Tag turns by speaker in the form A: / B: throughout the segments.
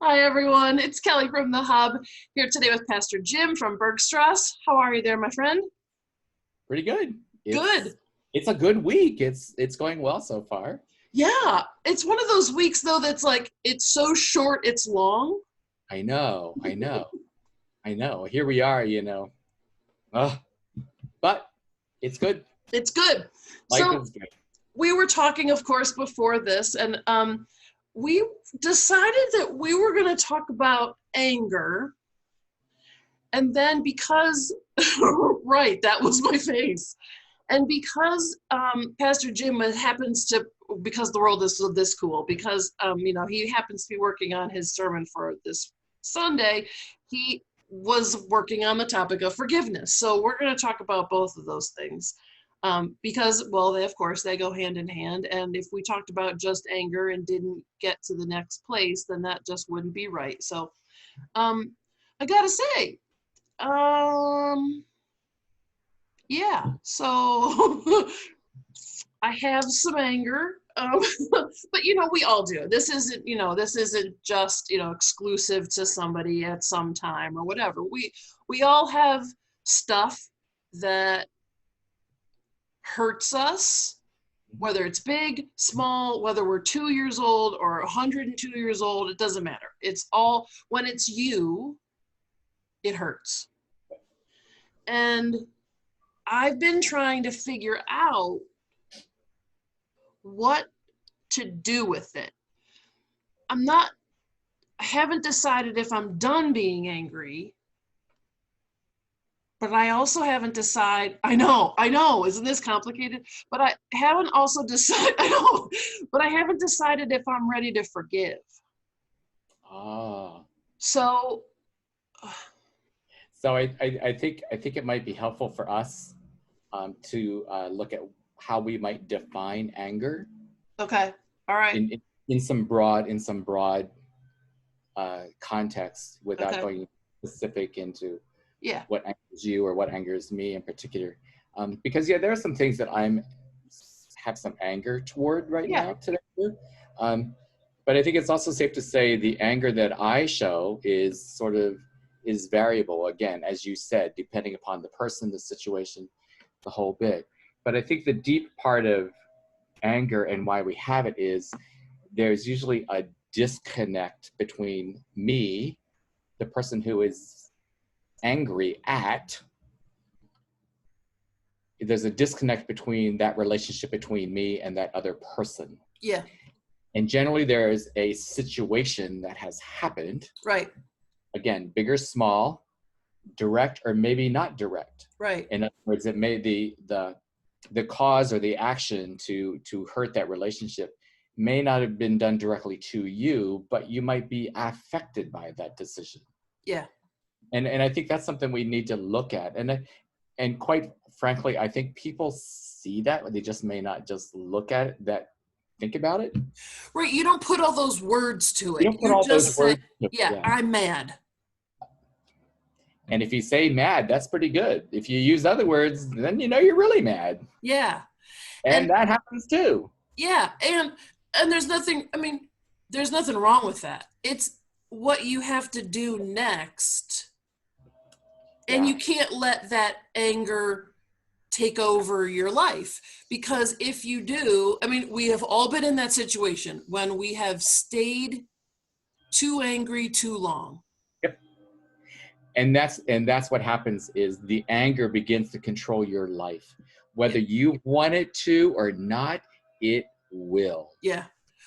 A: Hi, everyone. It's Kelly from the Hub here today with Pastor Jim from Bergstrasse. How are you there, my friend?
B: Pretty good. It's
A: Good.
B: it's a good week. It's going well so far.
A: Yeah, it's one of those weeks, though, that's like, it's so short, it's long.
B: I know. Here we are. Ugh, but it's good.
A: It's good.
B: Life
A: So,
B: is good.
A: we were talking, of course, before this, and we decided that we were going to talk about anger. And then because, right, that was my face. And because Pastor Jim happens to, because the world is this cool, because he happens to be working on his sermon for this Sunday, he was working on the topic of forgiveness. So we're going to talk about both of those things because, well, of course, they go hand in hand. And if we talked about just anger and didn't get to the next place, then that just wouldn't be right. So I got to say, yeah, so I have some anger, but we all do. This isn't just exclusive to somebody at some time or whatever. We all have stuff that hurts us, whether it's big, small, whether we're 2 years old or 102 years old. It doesn't matter. It's all, when it's you, it hurts. And I've been trying to figure out what to do with it. I haven't decided if I'm done being angry, but I also haven't decided, I know, isn't this complicated? But I haven't also decided, but I haven't decided if I'm ready to forgive.
B: Ah.
A: So,
B: So I think it might be helpful for us to look at how we might define anger.
A: okay, all right.
B: In some broad context without
A: Okay.
B: going specific into
A: Yeah.
B: what angers you or what angers me in particular. Because there are some things that have some anger toward right
A: Yeah.
B: now today. But I think it's also safe to say the anger that I show is variable, again, as you said, depending upon the person, the situation, the whole bit. But I think the deep part of anger and why we have it is there's usually a disconnect between me, the person who is angry at. There's a disconnect between that relationship between me and that other person.
A: Yeah.
B: And generally there is a situation that has happened.
A: Right.
B: Again, big or small, direct or maybe not direct.
A: Right.
B: In other words, it may the cause or the action to hurt that relationship may not have been done directly to you, but you might be affected by that decision.
A: Yeah.
B: And I think that's something we need to look at. And quite frankly, I think people see that, but they just may not just look at it, think about it.
A: Right. You don't put all those words to it.
B: You don't put all
A: just
B: those words
A: say, yeah, I'm mad.
B: And if you say mad, that's pretty good. If you use other words, then you're really mad.
A: Yeah.
B: And that happens too.
A: Yeah. And there's nothing wrong with that. It's what you have to do next. And you can't let that anger take over your life, because if you do, we have all been in that situation when we have stayed too angry too long.
B: Yep. And that's what happens is the anger begins to control your life. Whether you want it to or not, it will.
A: Yeah.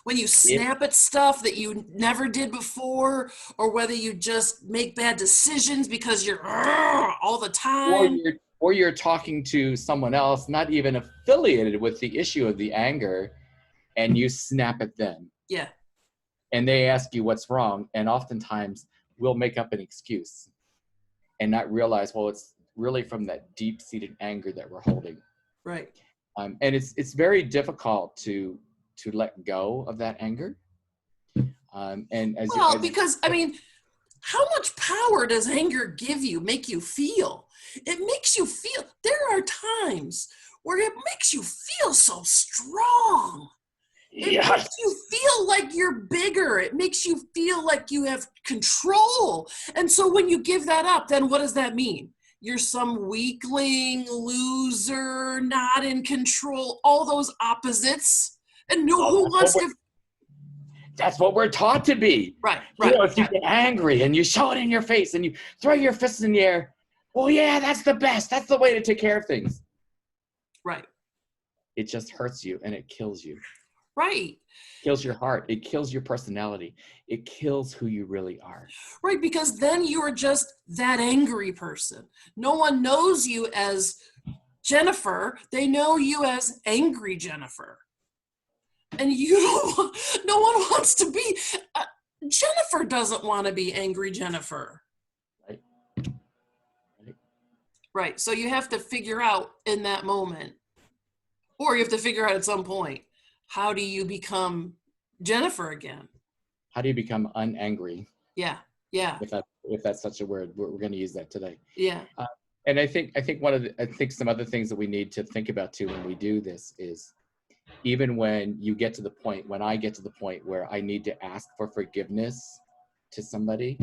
A: When you snap at stuff that you never did before, or whether you just make bad decisions because you're all the time.
B: Or you're talking to someone else, not even affiliated with the issue of the anger, and you snap at them.
A: Yeah.
B: And they ask you what's wrong, and oftentimes we'll make up an excuse and not realize, well, it's really from that deep-seated anger that we're holding.
A: Right.
B: And it's very difficult to let go of that anger.
A: Because how much power does anger make you feel? It makes you feel, there are times where it makes you feel so strong. It
B: Yeah.
A: makes you feel like you're bigger. It makes you feel like you have control. And so when you give that up, then what does that mean? You're some weakling, loser, not in control, all those opposites. And who wants to?
B: That's what we're taught to be.
A: Right.
B: If you get angry and you show it in your face and you throw your fists in the air, well, yeah, that's the best. That's the way to take care of things.
A: Right.
B: It just hurts you and it kills you.
A: Right.
B: It kills your heart. It kills your personality. It kills who you really are.
A: Right, because then you are just that angry person. No one knows you as Jennifer. They know you as angry Jennifer. And no one wants to be, Jennifer doesn't want to be angry Jennifer.
B: Right.
A: Right, so you have to figure out in that moment, or you have to figure out at some point, how do you become Jennifer again?
B: How do you become unangry?
A: Yeah.
B: If that's such a word, we're going to use that today.
A: Yeah.
B: And I think some other things that we need to think about too when we do this is, even when I get to the point where I need to ask for forgiveness to somebody,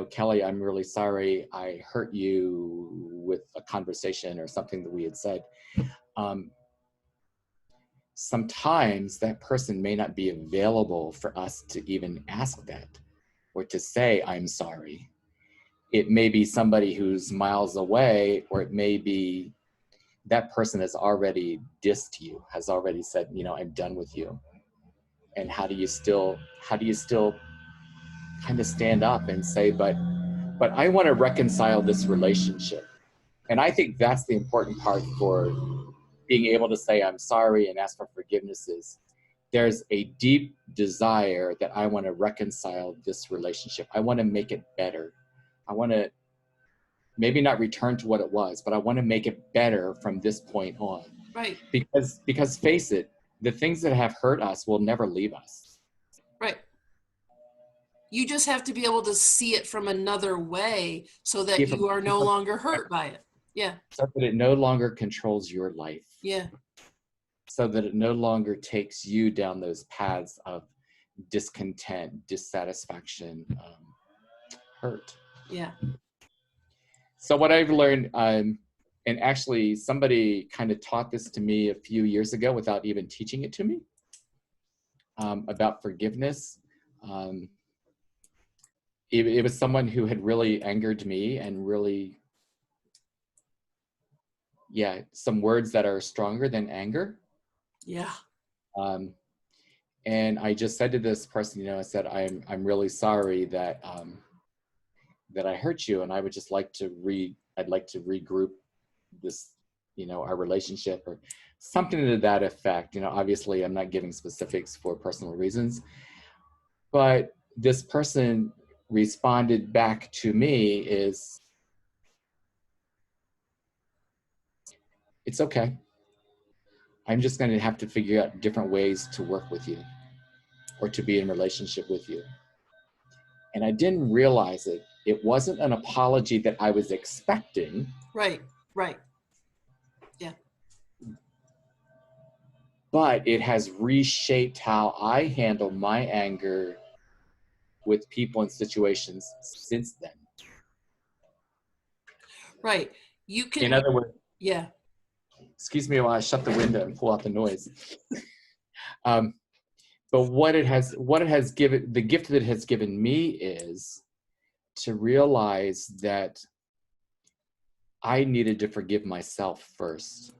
B: Kelly, I'm really sorry I hurt you with a conversation or something that we had said. Sometimes that person may not be available for us to even ask that or to say, I'm sorry. It may be somebody who's miles away, or it may be that person has already dissed you, has already said, I'm done with you. And how do you still kind of stand up and say, but I want to reconcile this relationship. And I think that's the important part for being able to say, I'm sorry and ask for forgiveness is there's a deep desire that I want to reconcile this relationship. I want to make it better. I want to maybe not return to what it was, but I want to make it better from this point on.
A: Right.
B: Because face it, the things that have hurt us will never leave us.
A: Right. You just have to be able to see it from another way so that you are no longer hurt by it. Yeah.
B: So that it no longer controls your life.
A: Yeah.
B: So that it no longer takes you down those paths of discontent, dissatisfaction, hurt.
A: Yeah.
B: So what I've learned, and actually somebody kind of taught this to me a few years ago without even teaching it to me, about forgiveness. It was someone who had really angered me and really, some words that are stronger than anger.
A: Yeah.
B: And I just said to this person, I said, I'm really sorry that that I hurt you, and I would just like to regroup this, our relationship or something to that effect. Obviously I'm not giving specifics for personal reasons, but this person responded back to me is, it's okay. I'm just going to have to figure out different ways to work with you or to be in relationship with you. And I didn't realize it. It wasn't an apology that I was expecting.
A: Right. Yeah.
B: But it has reshaped how I handle my anger with people and situations since then.
A: Right. You can.
B: In other words,
A: yeah.
B: Excuse me while I shut the window and pull out the noise. But the gift that it has given me is to realize that I needed to forgive myself first.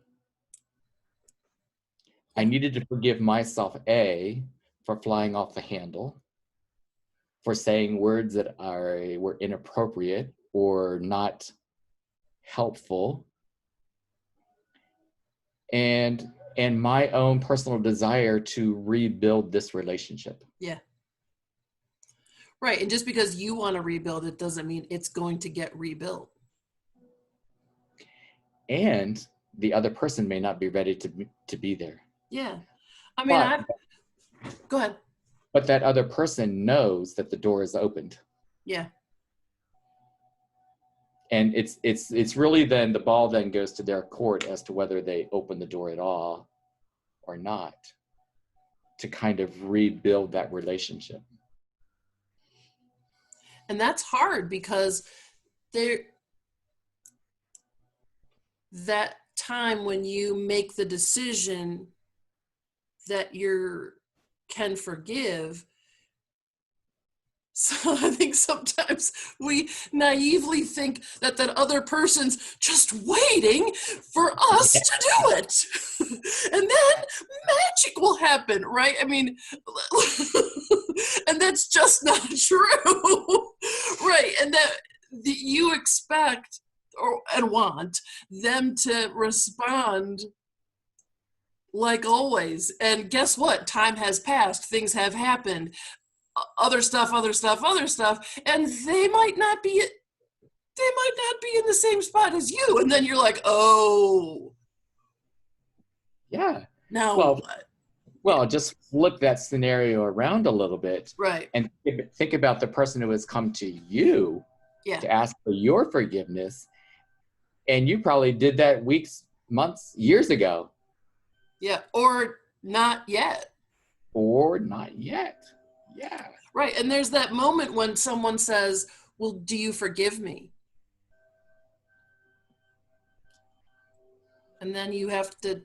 B: I needed to forgive myself, for flying off the handle, for saying words that were inappropriate or not helpful, and my own personal desire to rebuild this relationship.
A: Yeah. Right. And just because you want to rebuild it doesn't mean it's going to get rebuilt.
B: And the other person may not be ready to be there.
A: Yeah. I mean, go ahead.
B: But that other person knows that the door is opened.
A: Yeah.
B: And it's really then the ball then goes to their court as to whether they open the door at all or not. to kind of rebuild that relationship.
A: And that's hard because there, that time when you make the decision that you can forgive. So I think sometimes we naively think that that other person's just waiting for us to do it. And then magic will happen, right? I mean, and that's just not true. Right. And that you expect and want them to respond like always. And guess what? Time has passed. Things have happened. Other stuff, and they might not be in the same spot as you. And then you're like, oh,
B: Yeah.
A: now
B: Well,
A: what?
B: well, just flip that scenario around a little bit,
A: Right.
B: and think about the person who has come to you to ask for your forgiveness, and you probably did that weeks, months, years ago.
A: Yeah, or not yet.
B: Or not yet. Yeah.
A: Right, and there's that moment when someone says, well, do you forgive me? And then you have to,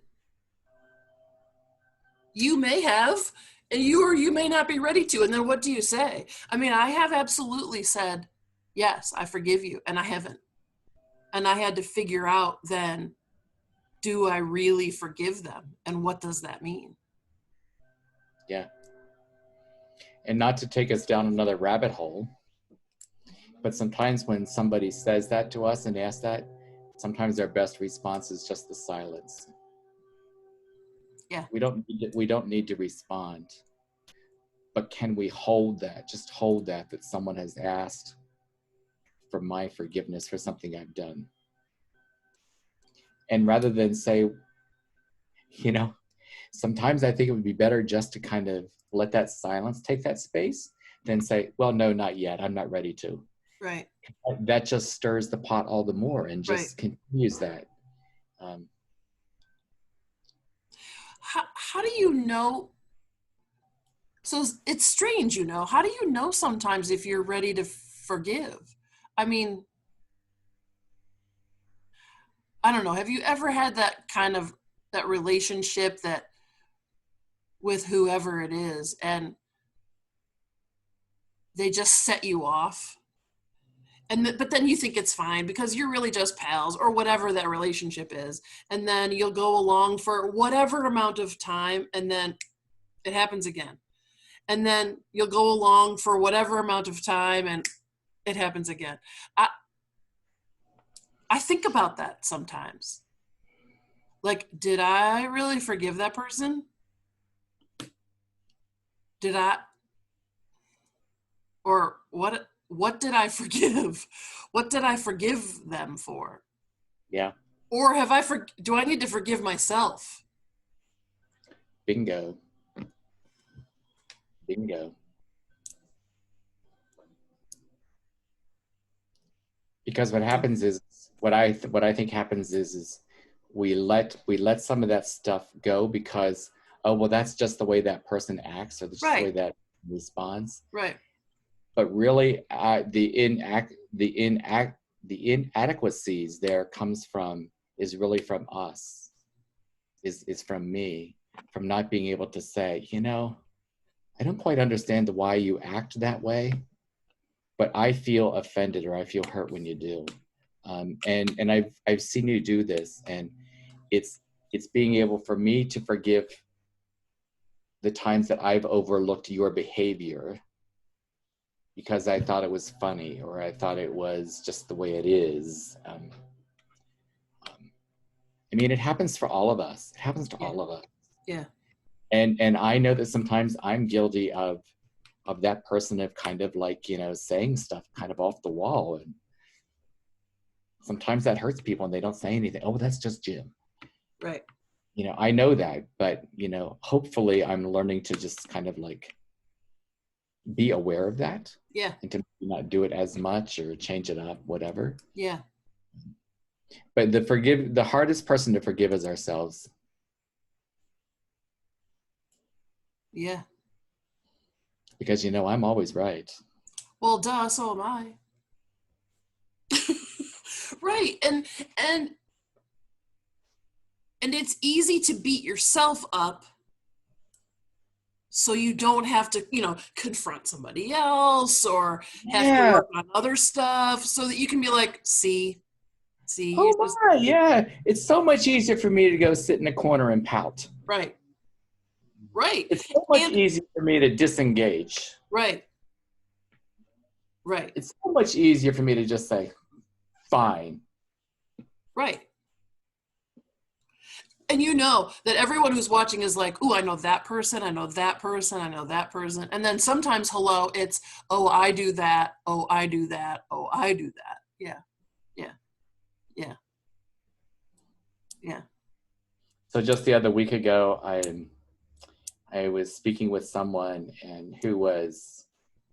A: you may have, and you may not be ready to. And then what do you say? I mean, I have absolutely said, yes, I forgive you, and I haven't. And I had to figure out then, do I really forgive them? And what does that mean?
B: Yeah. And not to take us down another rabbit hole, but sometimes when somebody says that to us and asks that, sometimes their best response is just the silence.
A: Yeah.
B: We don't need to respond. But can we hold that? Just hold that someone has asked for my forgiveness for something I've done. And rather than say, sometimes I think it would be better just to kind of let that silence take that space than say, well, no, not yet. I'm not ready to.
A: Right.
B: That just stirs the pot all the more and just continues that.
A: How do you know? So it's strange, how do you know sometimes if you're ready to forgive? I mean, I don't know. Have you ever had that kind of, that relationship that with whoever it is, and they just set you off? But then you think it's fine because you're really just pals or whatever that relationship is. And then you'll go along for whatever amount of time, and then it happens again. And then you'll go along for whatever amount of time, and it happens again. I think about that sometimes. Like, did I really forgive that person? Did I? Or what did I forgive? What did I forgive them for?
B: Yeah.
A: Or do I need to forgive myself?
B: Bingo. Because what happens is, what I think happens is we let some of that stuff go because, oh, well, that's just the way that person acts, or that's just the way that responds.
A: Right.
B: But really, the inadequacies there is really from us, is from me, from not being able to say, I don't quite understand why you act that way, but I feel offended or I feel hurt when you do. And I've seen you do this, and it's being able for me to forgive the times that I've overlooked your behavior because I thought it was funny, or I thought it was just the way it is. I mean, it happens for all of us. It happens to all of us.
A: Yeah.
B: And I know that sometimes I'm guilty of that person of kind of like, saying stuff kind of off the wall. And sometimes that hurts people and they don't say anything. Oh, that's just Jim.
A: Right.
B: I know that, but, hopefully I'm learning to just kind of like be aware of that.
A: Yeah.
B: And to not do it as much or change it up, whatever.
A: Yeah.
B: But the hardest person to forgive is ourselves.
A: Yeah.
B: Because, I'm always right.
A: Well, duh, so am I. Right. And it's easy to beat yourself up so you don't have to, confront somebody else or have to
B: Yeah.
A: work on other stuff, so that you can be like, see, you
B: Oh
A: just,
B: my, yeah. It's so much easier for me to go sit in a corner and pout.
A: right. Right.
B: It's so much
A: And
B: easier for me to disengage.
A: right. Right.
B: It's so much easier for me to just say, fine.
A: Right. And you know that everyone who's watching is like, ooh, I know that person, I know that person, I know that person. And then sometimes, hello, it's, oh, I do that, oh, I do that, oh, I do that. Yeah. Yeah. Yeah. Yeah.
B: So just the other week ago, I was speaking with someone and who was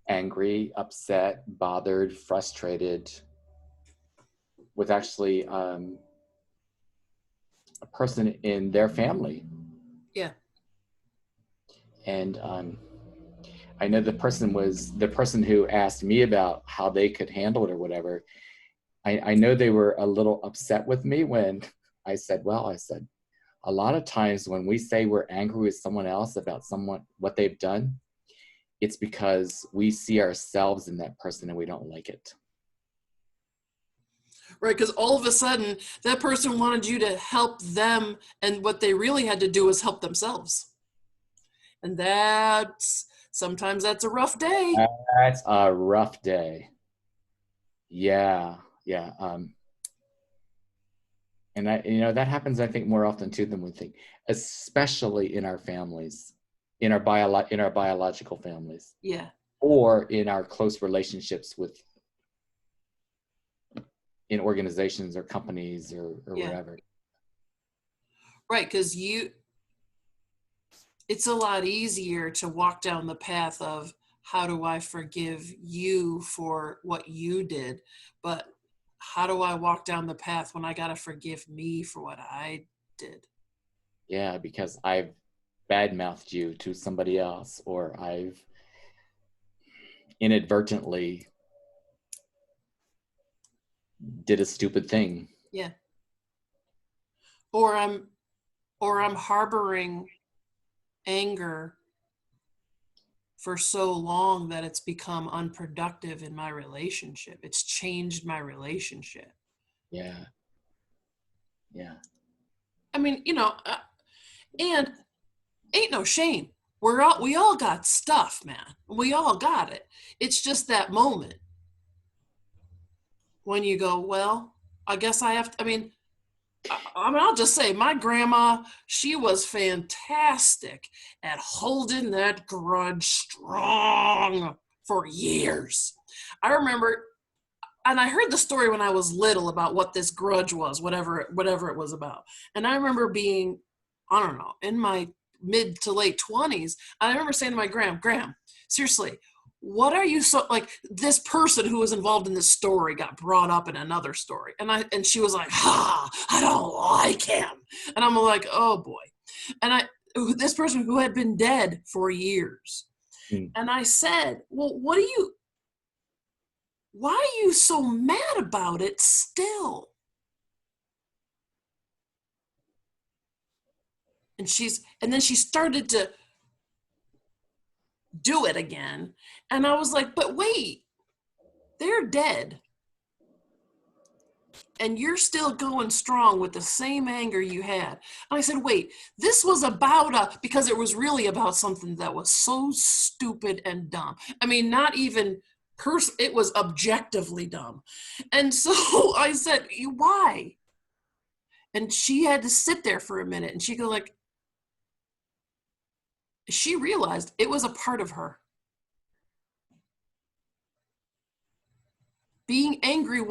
B: angry, upset, bothered, frustrated with actually a person in their family.
A: Yeah.
B: And I know the person was the person who asked me about how they could handle it or whatever. I know they were a little upset with me when I said, a lot of times when we say we're angry with someone else about what they've done, it's because we see ourselves in that person and we don't like it.
A: Right, because all of a sudden that person wanted you to help them, and what they really had to do was help themselves. And sometimes that's a rough day.
B: That's a rough day. Yeah. And that happens, I think, more often too than we think, especially in our families, in our biological families,
A: Yeah.
B: or in our close relationships in organizations or companies or
A: Yeah.
B: wherever.
A: Right, because it's a lot easier to walk down the path of, how do I forgive you for what you did? But how do I walk down the path when I got to forgive me for what I did?
B: Yeah, because I've badmouthed you to somebody else, or I've inadvertently did a stupid thing.
A: Yeah. Or I'm harboring anger for so long that it's become unproductive in my relationship. It's changed my relationship.
B: Yeah.
A: I mean, and ain't no shame. We all got stuff, man. We all got it. It's just that moment when you go, well, I guess I have to, I'll just say, my grandma, she was fantastic at holding that grudge strong for years. I remember, and I heard the story when I was little about what this grudge was, whatever it was about. And I remember being, I don't know, in my mid to late 20s. I remember saying to my Graham, seriously, what are you so, like, this person who was involved in this story got brought up in another story. And she was like, I don't like him. And I'm like, oh boy. And this person who had been dead for years. And I said, well, why are you so mad about it still? And then she started to do it again. And I was like, but wait, they're dead. And you're still going strong with the same anger you had. And I said, wait, this was because it was really about something that was so stupid and dumb. I mean, not even it was objectively dumb. And so I said, why? And she had to sit there for a minute, and she go like, she realized it was a part of her. Being angry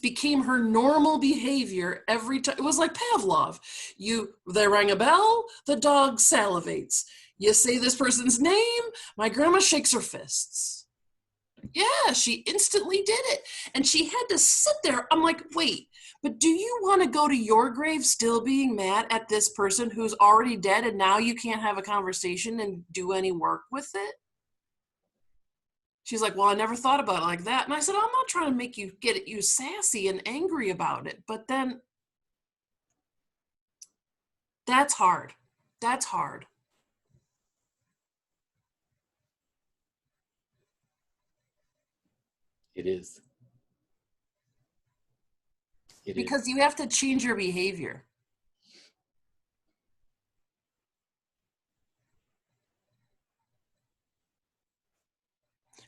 A: became her normal behavior every time. It was like Pavlov. They rang a bell, the dog salivates. You say this person's name, my grandma shakes her fists. Yeah, she instantly did it. And she had to sit there. I'm like, wait, but do you want to go to your grave still being mad at this person who's already dead and now you can't have a conversation and do any work with it? She's like, well, I never thought about it like that. And I said, I'm not trying to make you get you sassy and angry about it. But then that's hard. That's hard.
B: It is. It
A: Because
B: is.
A: you have to change your behavior.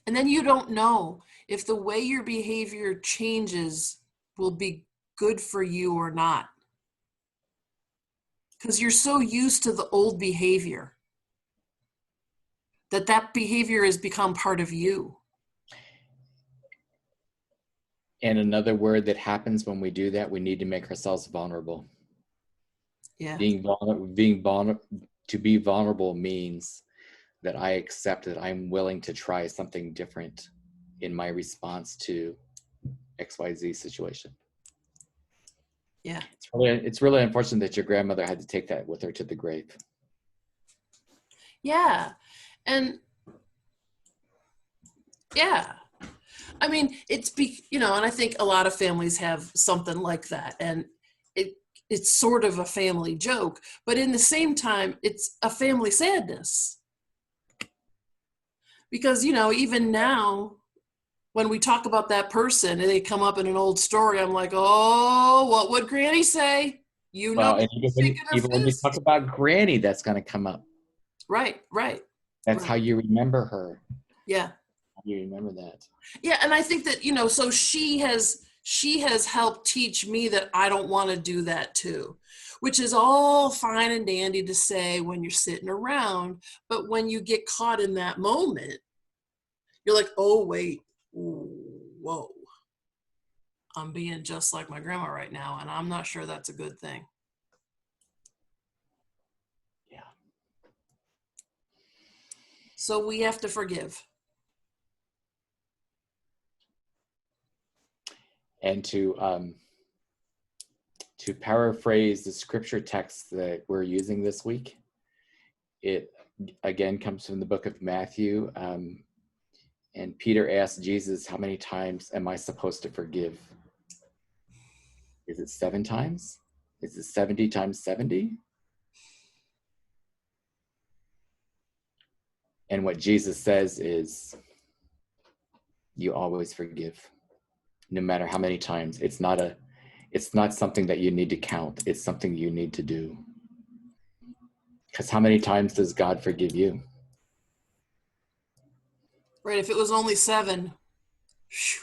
A: And then you don't know if the way your behavior changes will be good for you or not. Because you're so used to the old behavior that behavior has become part of you.
B: And another word that happens when we do that, we need to make ourselves vulnerable.
A: Yeah.
B: To be vulnerable means that I accept that I'm willing to try something different in my response to XYZ situation.
A: Yeah.
B: It's really unfortunate that your grandmother had to take that with her to the grave.
A: Yeah. And yeah. I mean, and I think a lot of families have something like that. And it's sort of a family joke, but in the same time, it's a family sadness. Because, even now, when we talk about that person and they come up in an old story, I'm like, oh, what would Granny say?
B: Well, and
A: Shaking her
B: when you
A: fist.
B: talk about Granny, that's going to come up.
A: Right.
B: That's how you remember her.
A: Yeah.
B: How you remember that.
A: Yeah, and I think that, so she has helped teach me that I don't want to do that too, which is all fine and dandy to say when you're sitting around, but when you get caught in that moment, you're like, oh, wait, whoa, I'm being just like my grandma right now, and I'm not sure that's a good thing.
B: Yeah.
A: So we have to forgive.
B: And to paraphrase the scripture text that we're using this week, it again comes from the book of Matthew. And Peter asked Jesus, how many times am I supposed to forgive? Is it 7 times? Is it 70 times 70? And what Jesus says is, you always forgive, no matter how many times. It's not something that you need to count. It's something you need to do. Because how many times does God forgive you?
A: Right, if it was only 7, whew.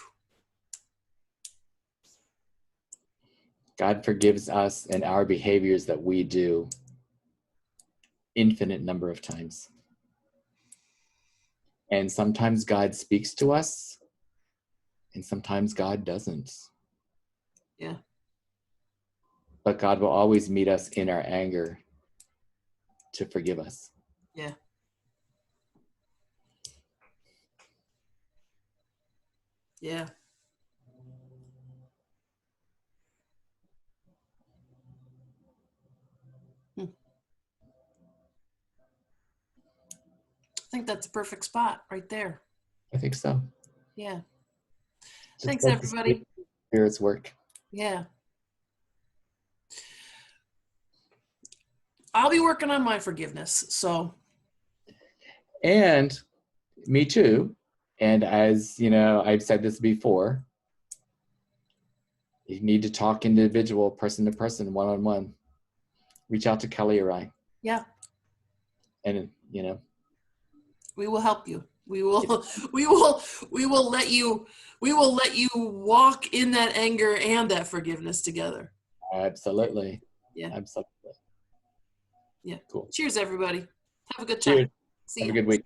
B: God forgives us and our behaviors that we do infinite number of times. And sometimes God speaks to us, and sometimes God doesn't.
A: Yeah.
B: But God will always meet us in our anger to forgive us.
A: Yeah. Yeah. I think that's a perfect spot right there.
B: I think so.
A: Yeah.
B: Just
A: Thanks,
B: let the
A: everybody.
B: Spirit's work.
A: Yeah. I'll be working on my forgiveness. So.
B: And me too. And as you know, I've said this before, you need to talk individual, person to person, one-on-one. Reach out to Kelly or I.
A: Yeah.
B: And
A: we will help you. We will let you walk in that anger and that forgiveness together.
B: Absolutely.
A: Yeah.
B: Absolutely.
A: Yeah.
B: Cool.
A: Cheers, everybody. Have a good time.
B: Cheers.
A: See
B: Have
A: you.
B: a good week.